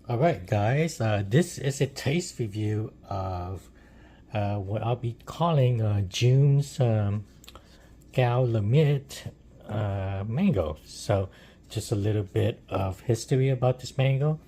All right, guys, this is a taste review of what I'll be calling June's Gal Lamit mango. So, just a little bit of history about this mango.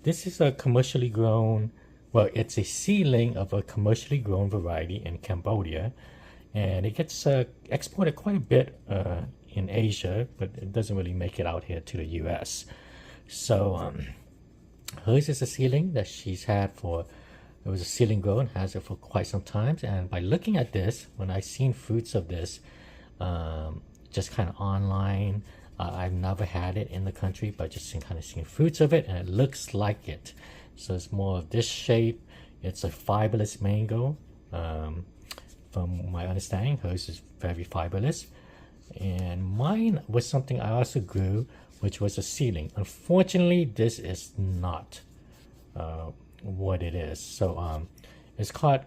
This is a commercially grown, well, it's a seedling of a commercially grown variety in Cambodia, and it gets exported quite a bit in Asia, but it doesn't really make it out here to the US. So, hers is a seedling that she's had for, it was a seedling grow and has it for quite some time. And by looking at this, when I seen fruits of this, just kind of online, I've never had it in the country, but just kind of seen fruits of it, and it looks like it. So it's more of this shape. It's a fiberless mango. From my understanding, hers is very fiberless. And mine was something I also grew, which was a seedling. Unfortunately, this is not what it is. So it's called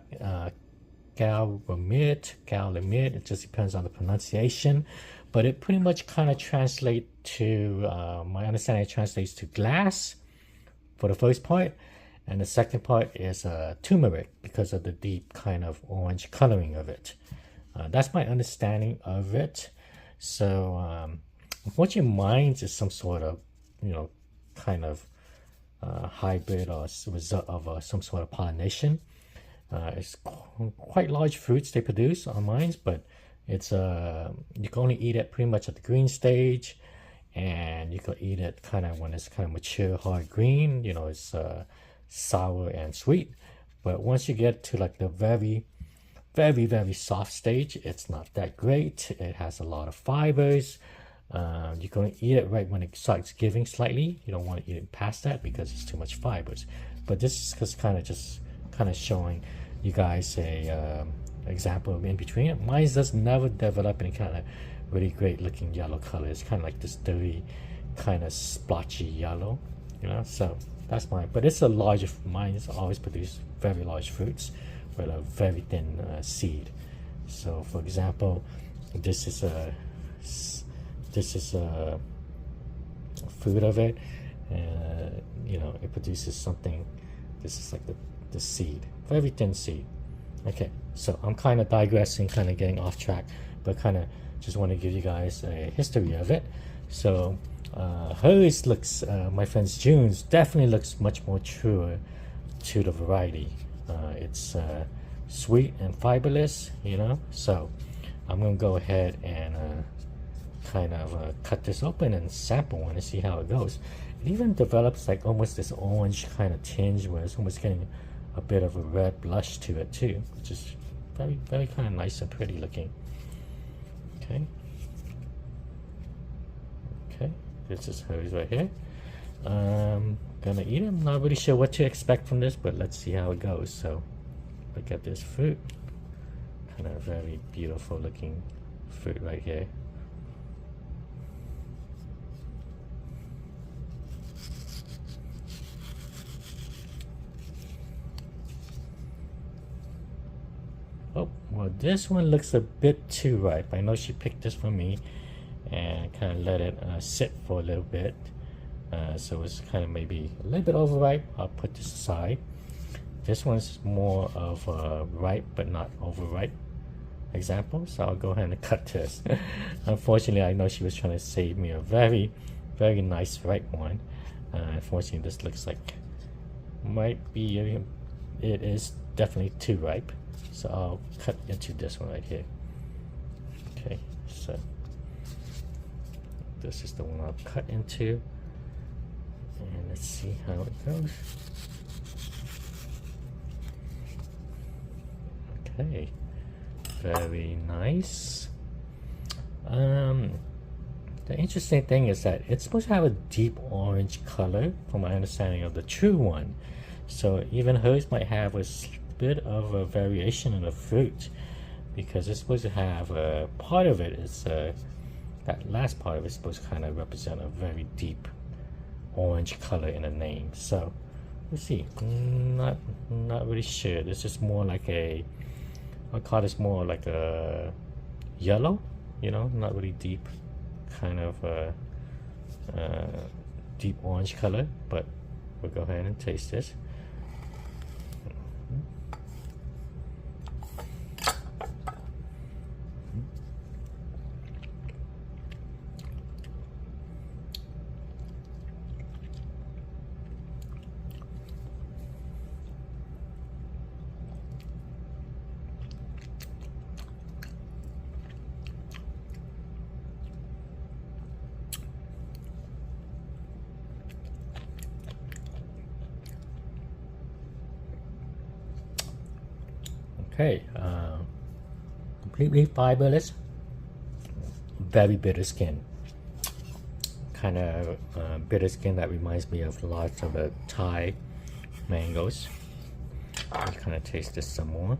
Romeat, Romeat. It just depends on the pronunciation, but it pretty much kind of translates to my understanding. It translates to glass for the first part, and the second part is turmeric because of the deep kind of orange coloring of it. That's my understanding of it. So unfortunately, mine is some sort of, kind of hybrid or result of some sort of pollination. It's quite large fruits they produce on mines, but it's you can only eat it pretty much at the green stage, and you can eat it kind of when it's kind of mature, hard green. It's sour and sweet. But once you get to like the very, very, very soft stage, it's not that great. It has a lot of fibers. You're going to eat it right when it starts giving slightly. You don't want to eat it past that because it's too much fibers. But this is kind of showing you guys a example of in between. Mine does never develop any kind of really great looking yellow color. It's kind of like this dirty, kind of splotchy yellow, So that's mine. But it's a larger. Mine's always produce very large fruits with a very thin seed. So, for example, this is a fruit of it, and it produces something. This is like the seed, very thin seed. Okay, so I'm kind of digressing, kind of getting off track, but kind of just want to give you guys a history of it. So hers looks, my friend's June's definitely looks much more truer to the variety. It's sweet and fiberless, so I'm gonna go ahead and kind of cut this open and sample one and see how it goes. It even develops like almost this orange kind of tinge where it's almost getting a bit of a red blush to it too, which is very, very kind of nice and pretty looking. Okay, this is hers right here. Gonna eat it. I'm not really sure what to expect from this, but let's see how it goes. So look at this fruit, kind of very beautiful looking fruit right here. Oh, well, this one looks a bit too ripe. I know she picked this for me and kind of let it sit for a little bit. So it's kind of maybe a little bit overripe. I'll put this aside. This one's more of a ripe but not overripe example. So I'll go ahead and cut this. Unfortunately, I know she was trying to save me a very, very nice ripe one. Unfortunately, this looks like might be, it is definitely too ripe. So I'll cut into this one right here. Okay, so this is the one I'll cut into, and let's see how it goes. Okay, very nice. The interesting thing is that it's supposed to have a deep orange color from my understanding of the true one. So even hers might have a bit of a variation in the fruit, because it's supposed to have a part of it is that last part of it is supposed to kind of represent a very deep orange color in the name. So let's see. Not really sure. This is more like I call this more like a yellow, not really deep, kind of deep orange color, but we'll go ahead and taste this. Okay, completely fiberless, very bitter skin. Kind of bitter skin that reminds me of lots of Thai mangoes. Let's kind of taste this some more.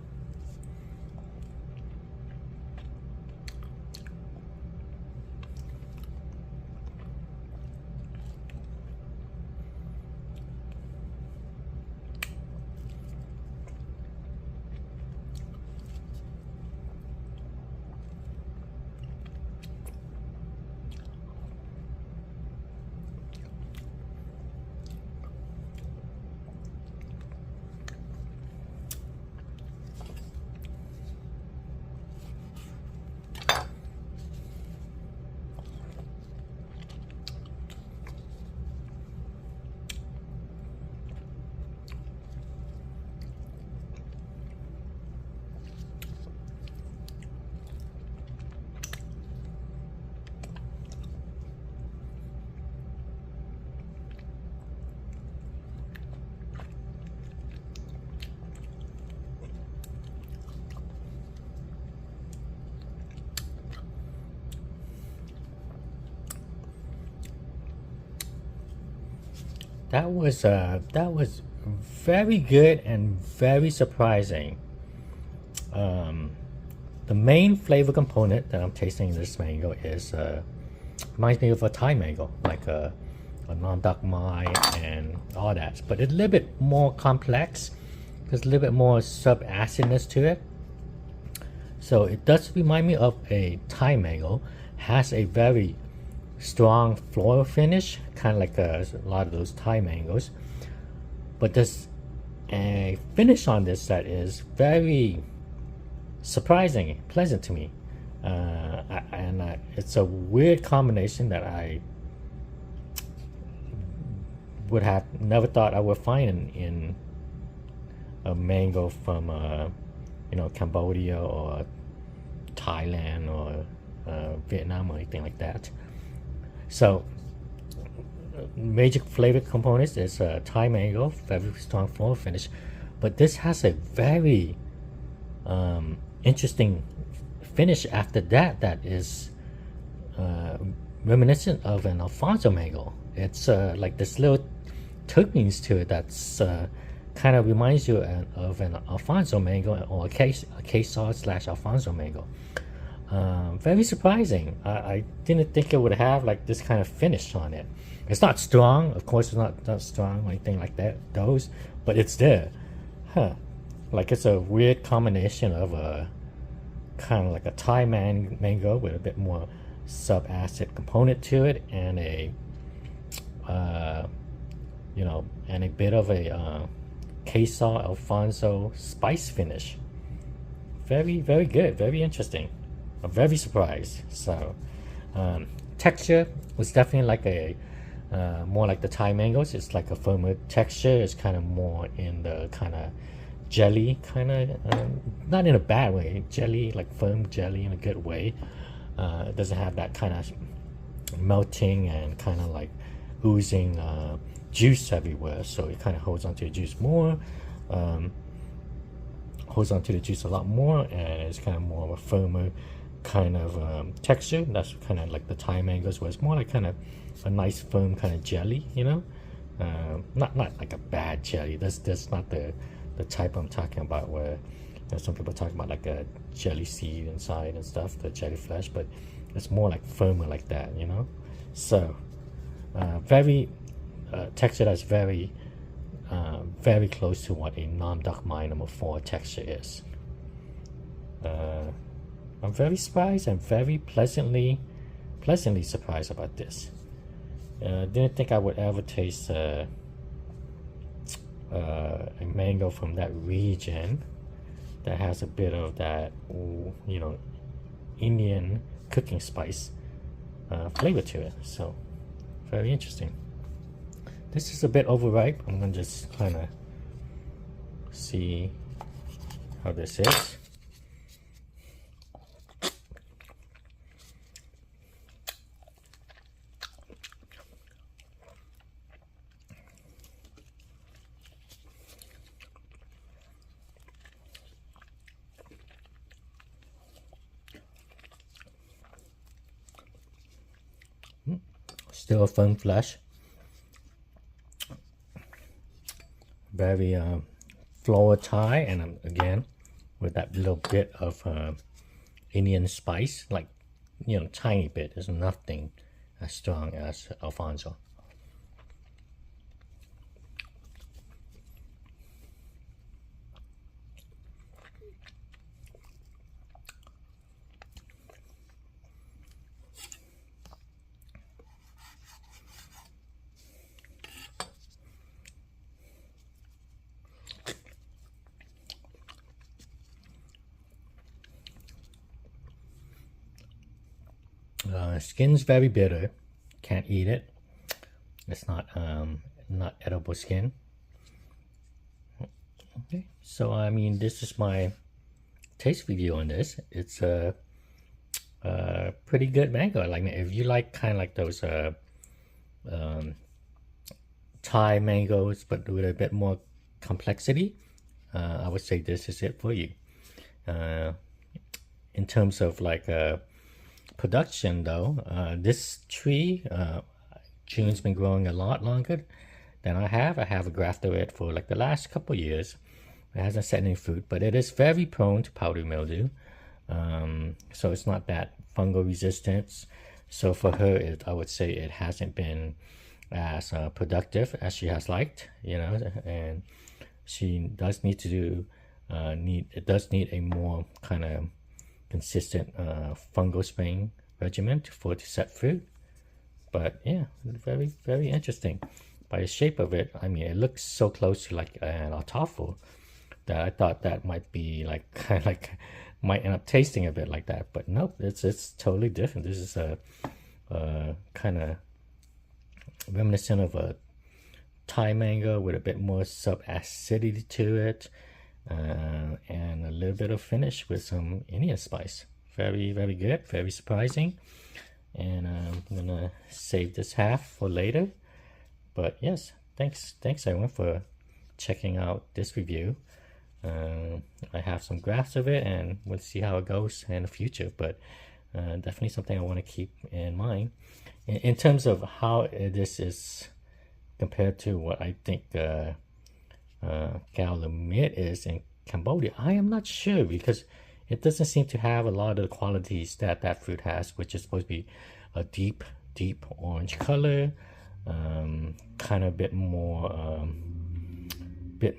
That was very good and very surprising. The main flavor component that I'm tasting in this mango is reminds me of a Thai mango, like a non duck mai and all that, but it's a little bit more complex. There's a little bit more sub-acidness to it. So it does remind me of a Thai mango. Has a very strong floral finish, kind of like a lot of those Thai mangoes, but there's a finish on this that is very surprising, pleasant to me, and it's a weird combination that I would have never thought I would find in a mango from Cambodia or Thailand or Vietnam or anything like that. So major flavor components is Thai mango, very strong floral finish, but this has a very interesting finish after that that is reminiscent of an Alfonso mango. It's like this little terpenes to it that's kind of reminds you of an Alfonso mango or a queso / Alfonso mango. Very surprising. I didn't think it would have like this kind of finish on it. It's not strong, of course. It's not strong or anything like that. But it's there, Like it's a weird combination of a kind of like a Thai mango with a bit more sub-acid component to it, and a and a bit of a queso Alfonso spice finish. Very, very good. Very interesting. I'm very surprised. So texture was definitely like a more like the Thai mangoes. It's like a firmer texture. It's kind of more in the kind of jelly kind of, not in a bad way, jelly, like firm jelly in a good way. It doesn't have that kind of melting and kind of like oozing juice everywhere, so it kind of holds onto the juice more, holds onto the juice a lot more, and it's kind of more of a firmer kind of texture. That's kind of like the Thai mangoes, where it's more like kind of a nice firm kind of jelly, not like a bad jelly. That's not the type I'm talking about, where some people talk about like a jelly seed inside and stuff, the jelly flesh, but it's more like firmer like that, So very texture that's very very close to what a non-duck mai number 4 texture is. I'm very surprised and very pleasantly surprised about this. Didn't think I would ever taste a mango from that region that has a bit of that, Indian cooking spice flavor to it. So very interesting. This is a bit overripe. I'm gonna just kind of see how this is. Still a firm flesh. Very floral Thai, and again with that little bit of Indian spice, like tiny bit. There's nothing as strong as Alfonso. Skin's very bitter. Can't eat it. It's not edible skin. Okay, so I mean, this is my taste review on this. It's a pretty good mango. Like if you like kind of like those Thai mangoes, but with a bit more complexity, I would say this is it for you. In terms of like production though, this tree, June's been growing a lot longer than I have. I have grafted it for like the last couple years. It hasn't set any fruit, but it is very prone to powdery mildew. So it's not that fungal resistance. So for her, I would say it hasn't been as productive as she has liked, and she does need to do, it does need a more kind of consistent fungal spraying regimen for it to set fruit. But yeah, very, very interesting. By the shape of it, I mean, it looks so close to like an atafu that I thought that might be like kind of like might end up tasting a bit like that. But nope, it's totally different. This is a kind of reminiscent of a Thai mango with a bit more sub-acidity to it, and a little bit of finish with some Indian spice. Very, very good, very surprising. And I'm gonna save this half for later. But yes, thanks everyone for checking out this review. I have some graphs of it, and we'll see how it goes in the future. But definitely something I want to keep in mind in terms of how this is compared to what I think Romeat is in Cambodia. I am not sure, because it doesn't seem to have a lot of the qualities that fruit has, which is supposed to be a deep orange color, kind of a bit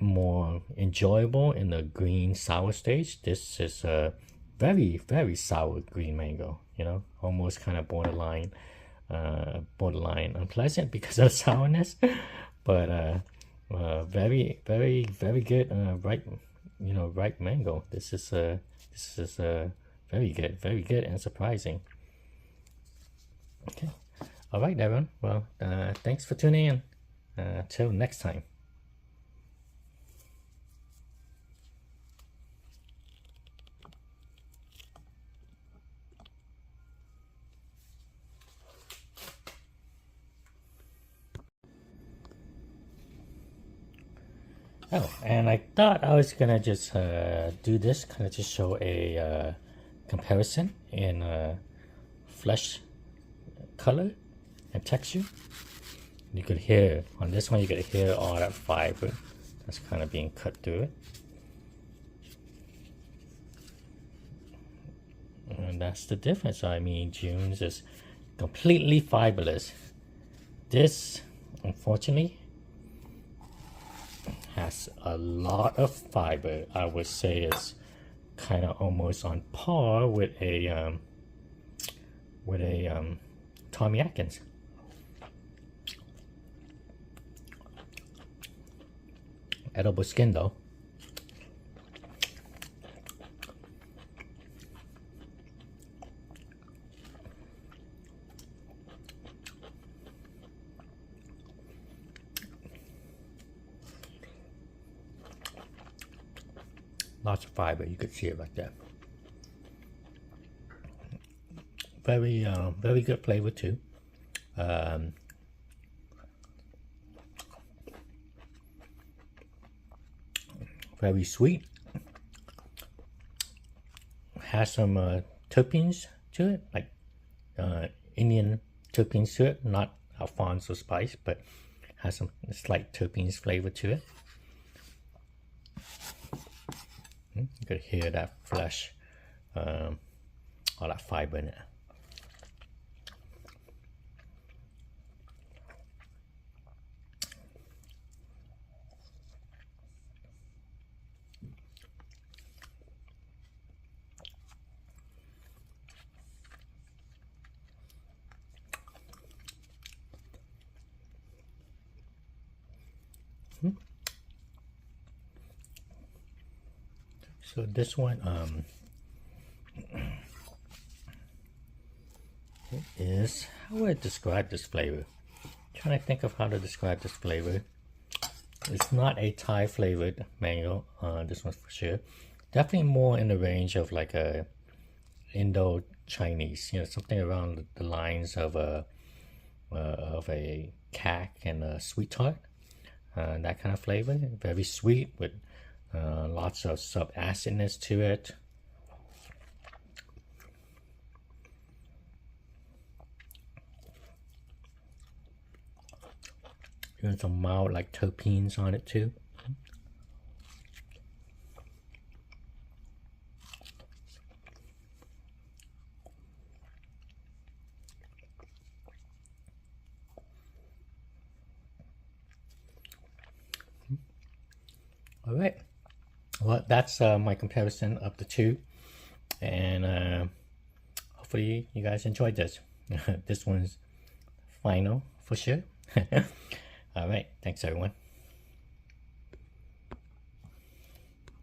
more enjoyable in the green sour stage. This is a very, very sour green mango, almost kind of borderline unpleasant because of sourness, but very, very, very good ripe mango. This is very good and surprising. Okay, all right everyone, well, thanks for tuning in. Till next time. Oh, and I thought I was gonna just do this, kind of just show a comparison in flesh color and texture. You could hear on this one, you could hear all that fiber that's kind of being cut through it, and that's the difference. I mean, June's is completely fiberless. This, unfortunately, has a lot of fiber. I would say it's kind of almost on par with a Tommy Atkins. edible skin though. Lots of fiber, you could see it right there. Very good flavor too. Very sweet. Has some terpenes to it, like Indian terpenes to it, not Alfonso spice, but has some slight terpenes flavor to it. You could hear that flesh, all that fiber in it. So this one is, how would I describe this flavor? Trying to think of how to describe this flavor. It's not a Thai flavored mango, this one's for sure. Definitely more in the range of like a Indo-Chinese, you know, something around the lines of a cac and a sweet tart. That kind of flavor, very sweet with lots of sub-acidness to it. Even some mild like terpenes on it too. All right. Well, that's my comparison of the two, and hopefully you guys enjoyed this. This one's final for sure. All right, thanks everyone.